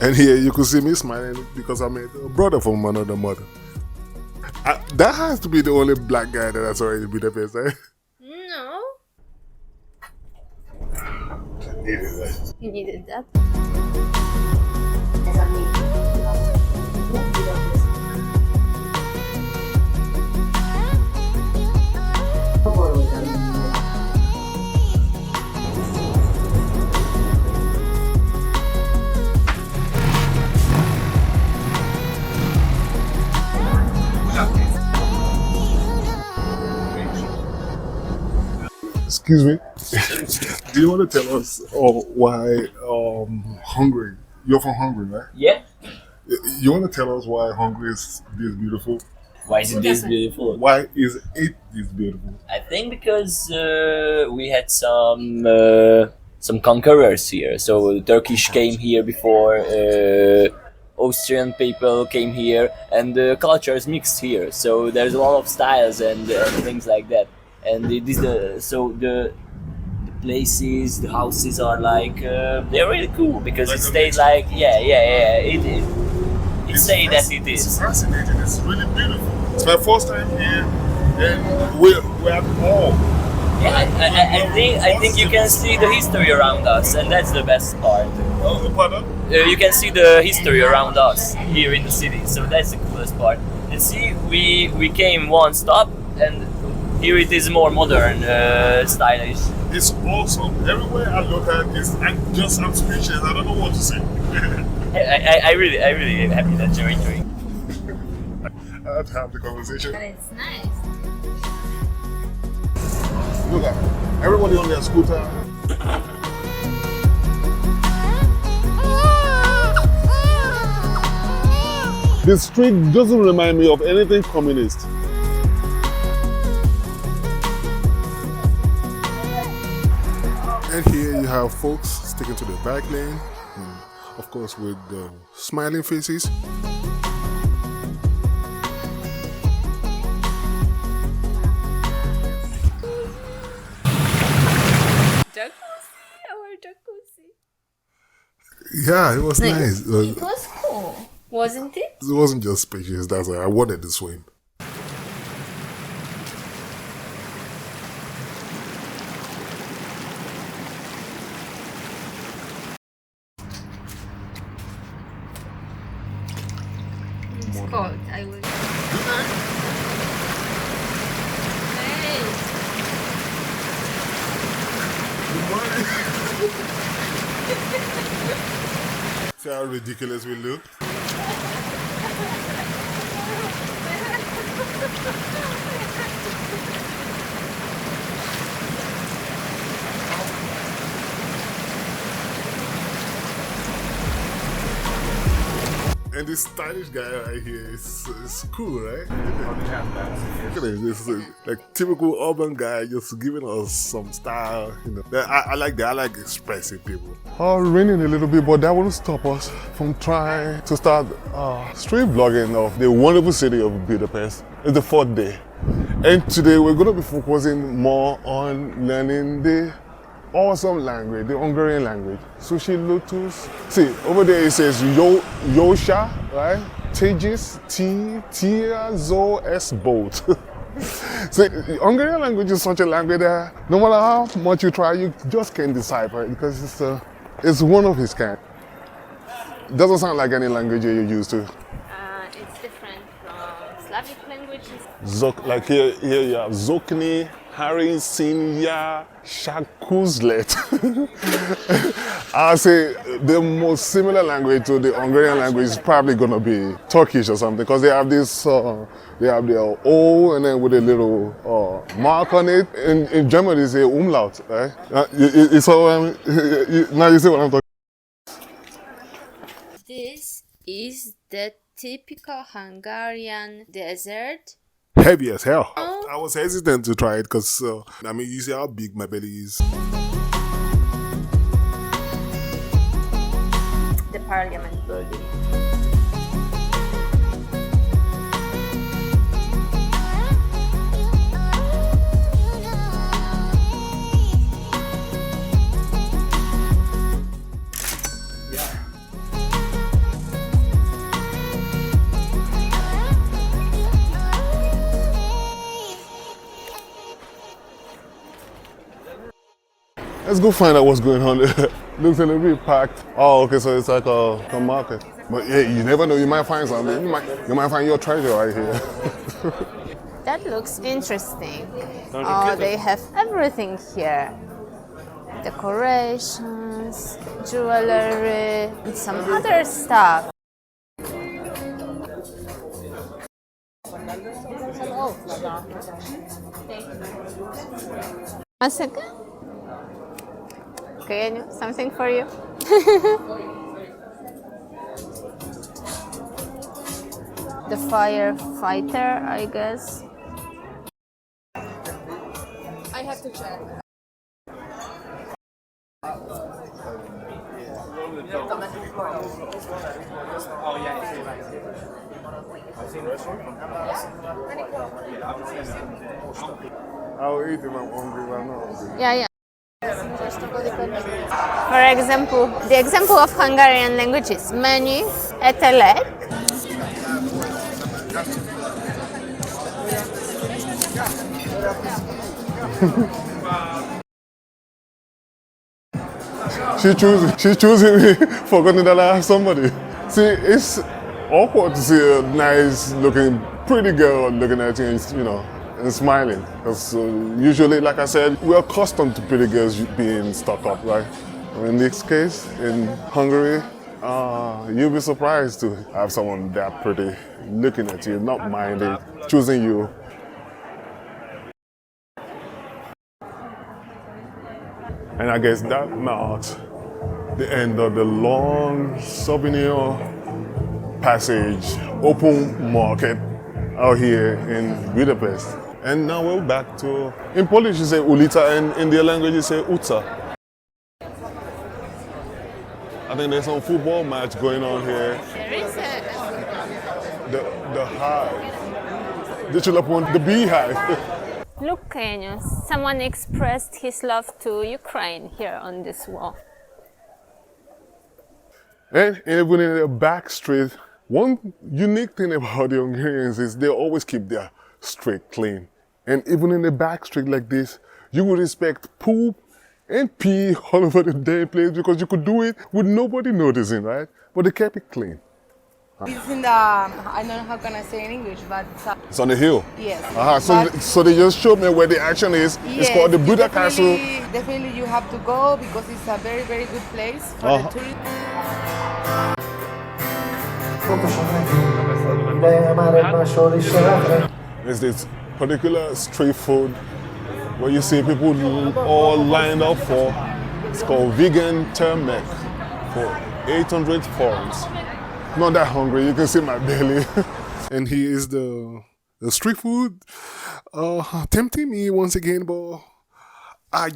And here you can see me smiling because I met a brother from another mother. That has to be the only black guy that I saw in Budapest, eh?
No.
I needed that.
You needed that?
Excuse me. Do you want to tell us why Hungary? You're from Hungary, right?
Yeah.
You want to tell us why Hungary is this beautiful?
Why is it this beautiful?
Why is it this beautiful?
I think because we had some conquerors here. So the Turkish came here before, Austrian people came here, and the culture is mixed here. So there's a lot of styles and things like that. And the places, the houses are like they're really cool because
Like
it
a
stayed
mix.
like it say that it
It's
is.
fascinating. It's really beautiful. It's my first time here, and we're at all.
Yeah, I think you can see the history around us, and that's the best part.
Pardon?
You can see the history around us here in the city, so that's the coolest part. And see, we came one stop, and here it is more modern, stylish.
It's awesome. Everywhere I look at, I'm speechless. I don't know what to say.
I really am happy that you're enjoying.
I had to have the conversation.
But it's nice.
Look at it. Everybody on their scooter. This street doesn't remind me of anything communist. And here you have folks sticking to the bike lane, and of course with the smiling faces.
Jacuzzi, our jacuzzi.
Yeah, it was nice.
It was cool, wasn't it?
It wasn't just spacious, that's why I wanted to swim.
It's cold. I will. Hey,
See how ridiculous we look? And this stylish guy right here is cool, right? Look at this. This is like typical urban guy just giving us some style. You know, I like that. I like expressive people. Raining a little bit, but that won't stop us from trying to start street vlogging of the wonderful city of Budapest. It's the 4th day. And today we're going to be focusing more on learning the awesome language, the Hungarian language. Sushi Lotus. See, over there it says Yosha, right? Tejas, Tia, Zo, S, boat. See, Hungarian language is such a language that no matter how much you try, you just can't decipher it because it's one of its kind. It doesn't sound like any language you're used to.
it's different from Slavic languages.
Like here you have Zokni, Harry, Sinya, Shakuzlet. I say the most similar language to the Hungarian language is probably gonna be Turkish or something because they have this, they have their O and then with a little mark on it. In German they say umlaut, right? Now you see what I'm talking.
This is the typical Hungarian dessert.
Heavy as hell. I was hesitant to try it because, I mean, you see how big my belly is.
The Parliament building.
Let's go find out what's going on there. Looks a little bit packed. Oh, okay, so it's like a market. But yeah, you never know, you might find something. You might find your treasure right here.
That looks interesting. Oh, they have everything here. Decorations, jewelry, and some other stuff. One second. Okay, something for you. The firefighter, I guess.
I have to check.
I'll eat if I'm hungry, but I'm not hungry.
Yeah. For example, the example of Hungarian language is menu, etelek.
She's choosing me, forgetting that I have somebody. See, it's awkward to see a nice looking, pretty girl looking at you and, and smiling. Because usually, like I said, we're accustomed to pretty girls being stuck up, right? In this case, in Hungary, you'll be surprised to have someone that pretty looking at you, not minding, choosing you. And I guess that marks the end of the long souvenir passage, open market out here in Budapest. And now we're back to, in Polish you say ulita, and in their language you say uta. I think there's some football match going on here.
There is
The hive. The beehive.
Look, Kenyo, someone expressed his love to Ukraine here on this wall.
And even in the back street, one unique thing about the Hungarians is they always keep their street clean. And even in the back street like this, you would expect poop and pee all over the damn place because you could do it with nobody noticing, right? But they kept it clean.
It's in the, I don't know how can I say in English, but
It's on the hill.
yes.
So they just showed me where the action is. It's called the Buddha Castle.
Definitely you have to go because it's a very, very good place for the tourists.
There's this particular street food where you see people all lined up for. It's called vegan turmeric for 800 forms. Not that hungry, you can see my belly. And here is the street food tempting me once again, but I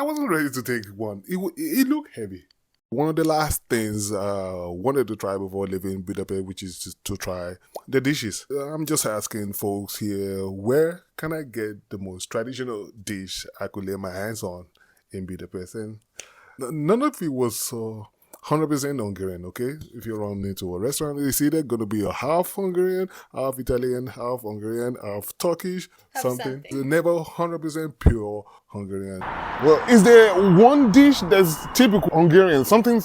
wasn't ready to take one. It looked heavy. One of the last things I wanted to try before leaving in Budapest, which is to try the dishes. I'm just asking folks here, where can I get the most traditional dish I could lay my hands on in Budapest? And none of it was 100% Hungarian, okay? If you run into a restaurant, you see they're going to be a half Hungarian, half Italian, half Hungarian, half Turkish, something. They're never 100% pure Hungarian. Well, is there one dish that's typical Hungarian? Something...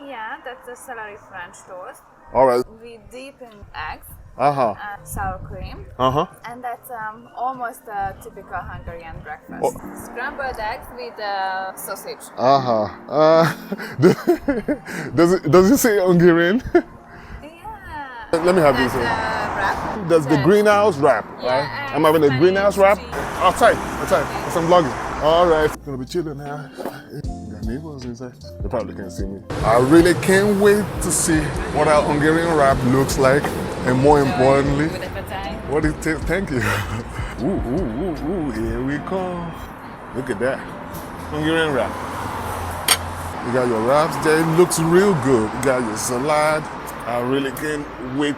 Yeah, that's a celery French toast.
All right.
We dip in eggs
Uh-huh.
and sour cream.
Uh-huh.
And that's almost a typical Hungarian breakfast.
Oh.
Scrambled eggs with sausage.
Uh-huh. Does it say Hungarian?
Yeah.
Let me have this one.
Wrap.
That's the greenhouse wrap,
Yeah,
right?
and
I'm having a
honey
greenhouse wrap.
cheese.
Outside. Because I'm vlogging. All right. Gonna be chilling now. Got neighbors inside. They probably can't see me. I really can't wait to see what our Hungarian wrap looks like, and more importantly, what it tastes. Thank you. Ooh, here we come. Look at that. Hungarian wrap. You got your wraps there. It looks real good. You got your salad. I really can't wait.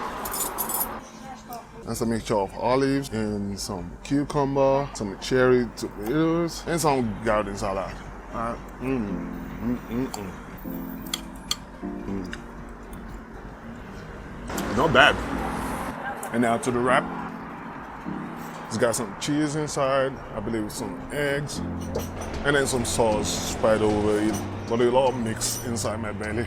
That's a mixture of olives and some cucumber, some cherry tomatoes, and some garden salad. Not bad. And now to the wrap. It's got some cheese inside, I believe some eggs, and then some sauce spread over it. But it'll all mix inside my belly.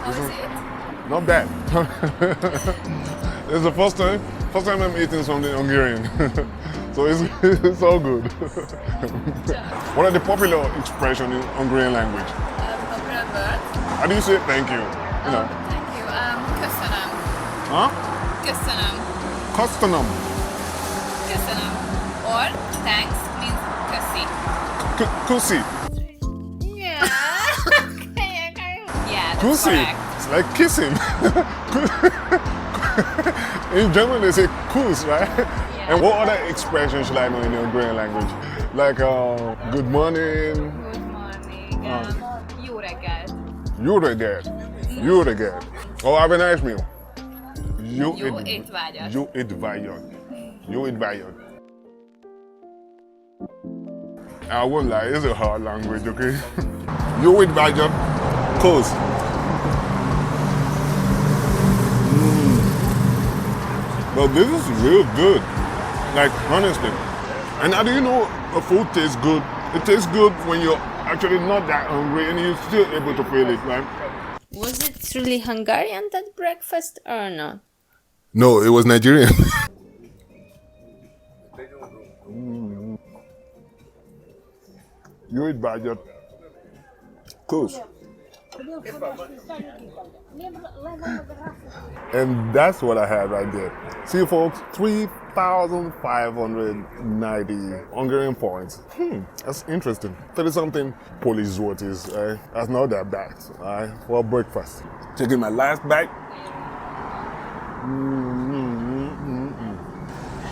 How is it?
Not bad. It's the first time I'm eating something Hungarian. So it's all good. What are the popular expressions in Hungarian language?
Remember?
How do you say thank you? You know.
Thank
Huh?
Köszönöm.
Custom.
Köszönöm. Or thanks means köszi.
Kusi.
Yeah. Yeah, that's
Kusi.
correct.
It's like kissing. In German they say kus, right?
Yeah.
And what other expressions should I know in your Hungarian language? Like good morning,
Good morning. Jó reggelt.
jó reggelt, jó reggelt. Oh, have a nice meal. Jó
étvágyat.
Jó étvágyat. Jó étvágyat. I won't lie, it's a hard language, okay? Jó étvágyat. Close. But this is real good. Like, honestly. And how do you know a food tastes good? It tastes good when you're actually not that hungry and you're still able to feel it, right?
Was it really Hungarian, that breakfast, or not?
No, it was Nigerian. You eat budget. Cool. And that's what I had right there. See, folks, 3,590 Hungarian points. That's interesting. 30-something Polish złotys. That's not that bad, for breakfast. Taking my last bite.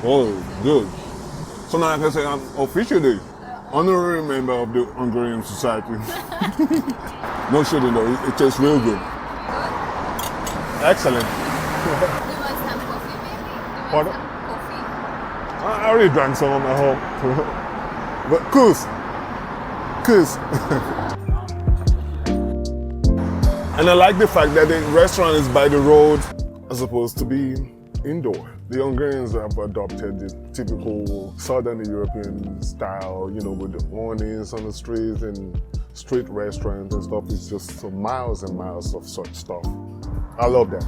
Oh, good. So now I can say I'm officially honorary member of the Hungarian society. No shitting though, it tastes real good. Excellent.
Do you want some coffee, maybe?
Pardon?
Coffee?
I already drank some at home. But kus. And I like the fact that the restaurant is by the road as opposed to be indoor. The Hungarians have adopted the typical Southern European style, with the awnings on the streets and street restaurants and stuff. It's just miles and miles of such stuff. I love that.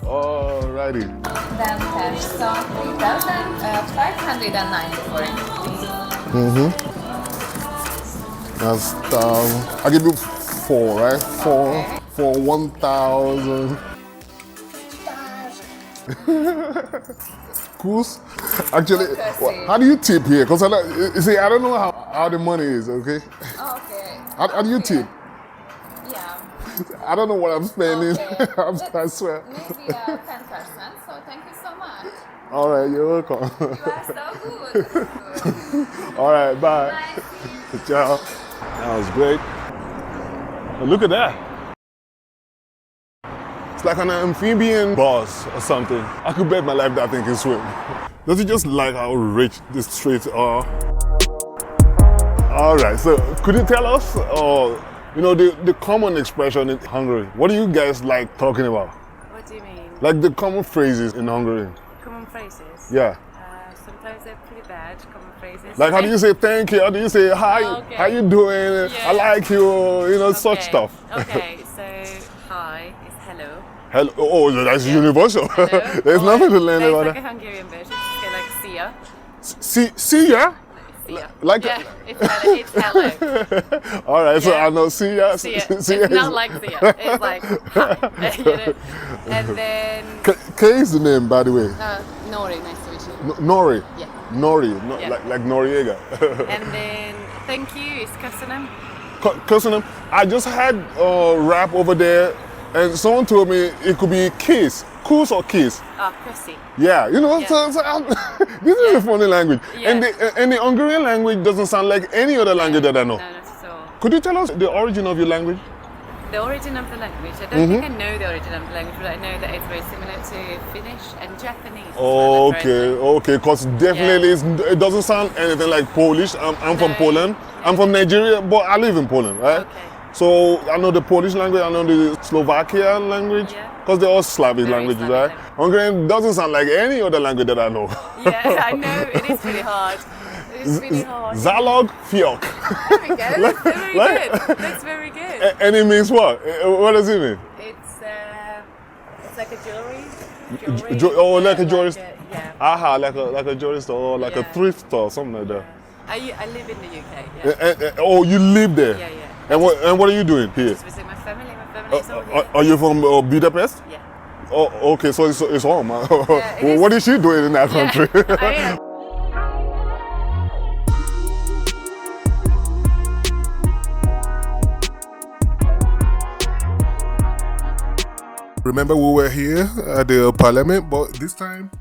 Alrighty.
Then cash, so 3,590 forints.
That's I give you 4, right? 4 for 1,000. Kus. Actually, how do you tip here? Because I don't know how the money is. Okay.
Okay.
How do you tip?
Yeah.
I don't know what I'm spending.
Okay.
I swear.
Maybe 10%, so thank you so much.
All right, you're welcome.
You are so good.
All right, bye.
Bye.
Ciao. That was great. Oh, look at that. It's like an amphibian bus or something. I could bet my life that thing can swim. Does it just like how rich the streets are? All right, so could you tell us, the common expression in Hungary? What do you guys like talking about?
What do you mean?
Like the common phrases in Hungary.
Common phrases?
Yeah.
Sometimes they're pretty bad, common phrases.
Like how do you say thank you? How do you say hi?
Okay.
How you doing?
Yeah.
I like you. Such stuff.
Okay, so hi is hello.
Hello. Oh, that's universal.
Hello.
There's nothing to learn
There's
about
like a
that.
Hungarian version, just go like see ya.
See ya?
See ya.
Like
yeah, it's hello.
All right, so
Yeah.
I know see ya.
See ya.
See ya
It's not
is-
like see ya. It's like hi. And then
K is the name, by the way.
Nori, nice to meet you.
Nori.
Yeah.
Nori,
Yeah.
like Noriega.
And then thank you is köszönöm.
Cousin, I just had rap over there, and someone told me it could be kiss, kus or kiss.
Köszi.
Yeah,
Yeah.
This is a funny language,
Yeah.
and the Hungarian language doesn't sound like any other language that I know.
No, not at all.
Could you tell us the origin of your language?
The origin of the language. I don't think I know the origin of the language, but I know that it's very similar to Finnish and Japanese.
Okay, because definitely it doesn't sound anything like Polish. I'm from
No.
Poland. I'm from Nigeria, but I live in Poland, right?
Okay.
So I know the Polish language, I know the Slovakian language,
Yeah.
because they're all Slavic
Very
languages,
Slavic
right? Hungarian doesn't sound like any other language that I know.
Yeah, I know. It is pretty hard. It is really hard.
Zalog Fiok.
There we go. That's very
like-
good. That's very good.
And it means what? What does it mean?
It's like a jewelry.
Like a jewelry store.
Yeah.
Aha, like a jewelry store, or like a
Yeah.
thrift store, something like that.
I live in the UK. Yeah.
Oh, you live there?
Yeah, yeah.
And what are you doing here?
Just visit my family. My family is all here.
Are you from Budapest?
Yeah.
Oh, okay, so it's home.
is.
What is she doing in that country? Remember we were here at the parliament, but this time,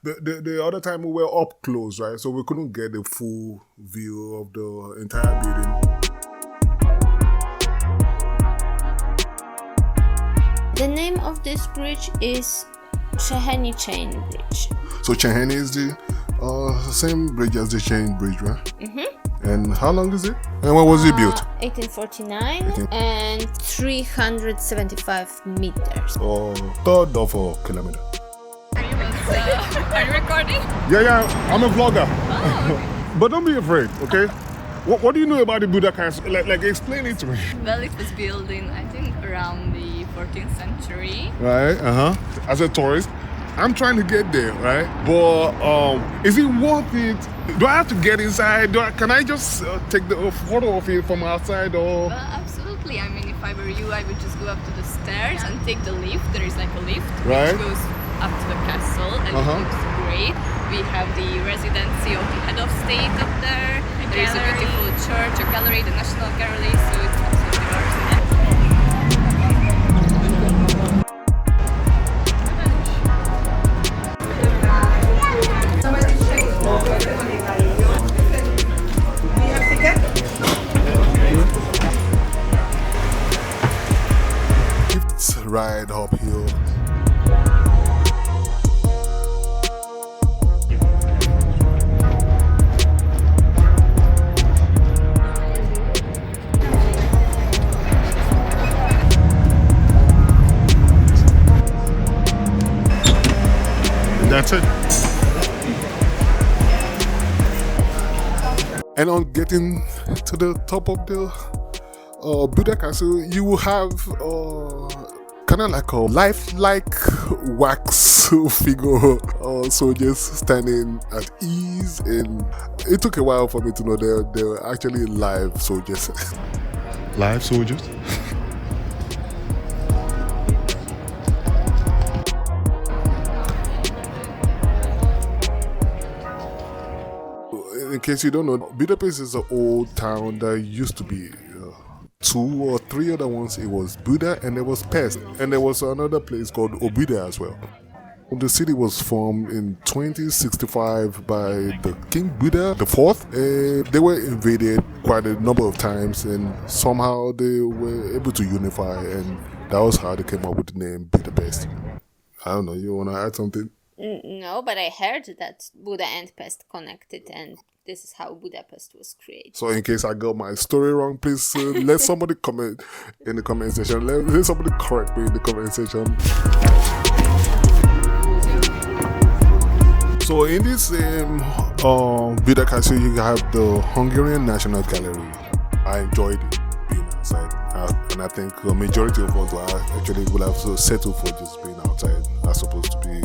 the other time we were up close, right? So we couldn't get the full view of the entire building.
The name of this bridge is Cheheny Chain Bridge.
So Cheheny is the same bridge as the Chain Bridge, right? Mm-hmm. And how long is it? And when was it built?
1849 and 375 meters.
Oh, third of a kilometer.
Are you recording?
Yeah, I'm a vlogger. But don't be afraid, okay? What do you know about the Buddha Castle? Like explain it to me.
Well, it was built in, I think, around the 14th century.
Right, As a tourist, I'm trying to get there, right? But is it worth it? Do I have to get inside? Can I just take the photo of it from outside or?
Well, absolutely. I mean, if I were you, I would just go up to the stairs and take the lift. There is like a lift
Right.
which goes up to the castle, and it looks great. We have the residency of the head of state up there. There is a beautiful church, a gallery, the National Gallery, so it's absolutely worth it.
It's ride uphill. That's it. And on getting to the top of the Buddha Castle, you will have kind of like a lifelike wax figure soldiers standing at ease. And it took a while for me to know they were actually live soldiers. Live soldiers? In case you don't know, Budapest is an old town that used to be 2 or 3 other ones. It was Buda and there was Pest, and there was another place called Obuda as well. The city was formed in 2065 by the King Buddha IV. They were invaded quite a number of times, and somehow they were able to unify, and that was how they came up with the name Budapest. I don't know, you want to add something?
No, but I heard that Buda and Pest connected, and this is how Budapest was created.
So in case I got my story wrong, please let somebody comment in the comment section. Let somebody correct me in the comment section. So in this same Buda Castle, you have the Hungarian National Gallery. I enjoyed it being outside, and I think the majority of us actually will have settled for just being outside as opposed to be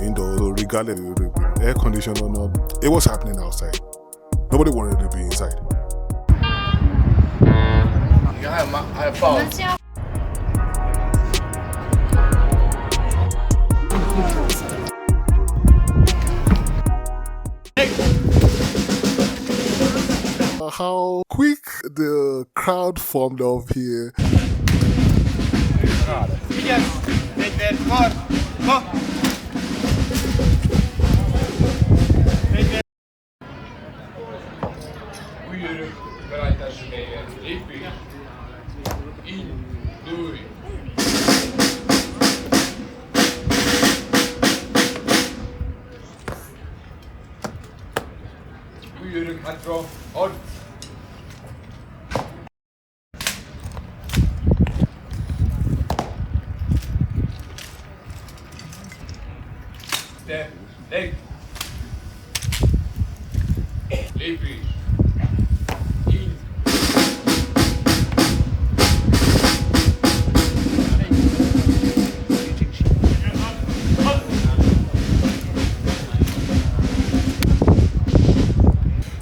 indoors. So regardless of it being air conditioned or not, it was happening outside. Nobody wanted to be inside. How quick the crowd formed up here.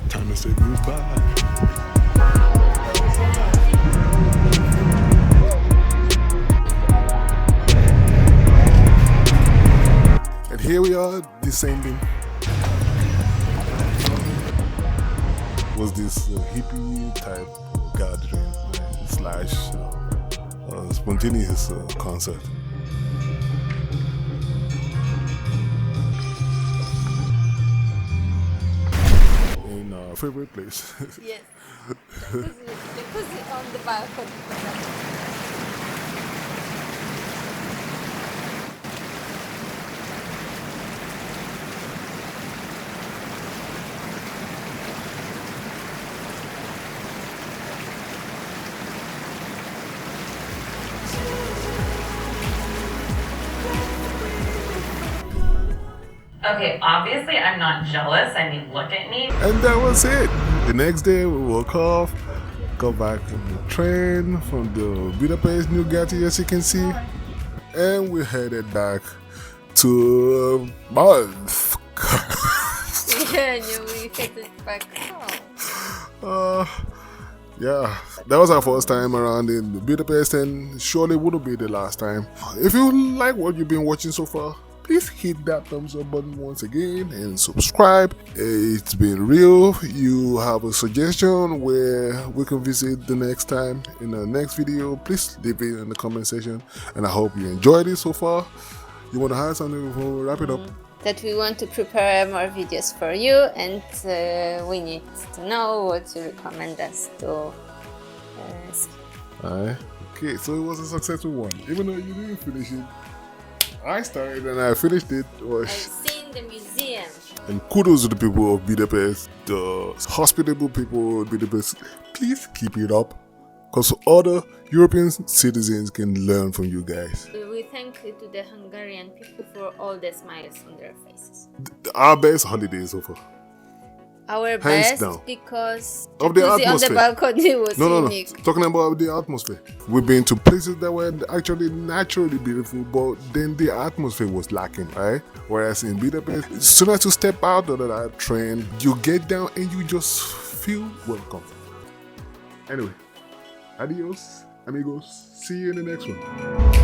Time to say goodbye. here we are descending. Was this hippie type gathering slash spontaneous concert. In our favorite place.
Yes. Jacuzzi on the balcony.
Okay, obviously I'm not jealous. I mean, look at me.
And that was it. The next day we woke up, got back on the train from the Budapest New Gatti, as you can see, and we headed back to Month.
Yeah, we headed back home.
Yeah, that was our first time around in Budapest, and surely wouldn't be the last time. If you like what you've been watching so far, please hit that thumbs up button once again and subscribe. It's been real. You have a suggestion where we can visit the next time in the next video, please leave it in the comment section, and I hope you enjoyed it so far. You want to add something before we wrap it up?
That we want to prepare more videos for you, and we need to know what you recommend us to see.
Alright, okay, so it was a successful one, even though you didn't finish it. I started and I finished it.
I've seen the museum.
And kudos to the people of Budapest, the hospitable people of Budapest. Please keep it up, because other European citizens can learn from you guys.
We thank to the Hungarian people for all the smiles on their faces.
Our best holiday so far.
Our
Hands
best,
down.
because
Of the
jacuzzi on the
atmosphere.
balcony was
No.
unique.
Talking about the atmosphere. We've been to places that were actually naturally beautiful, but then the atmosphere was lacking, right? Whereas in Budapest, as soon as you step out of that train, you get down and you just feel welcome. Anyway, adios, amigos. See you in the next one.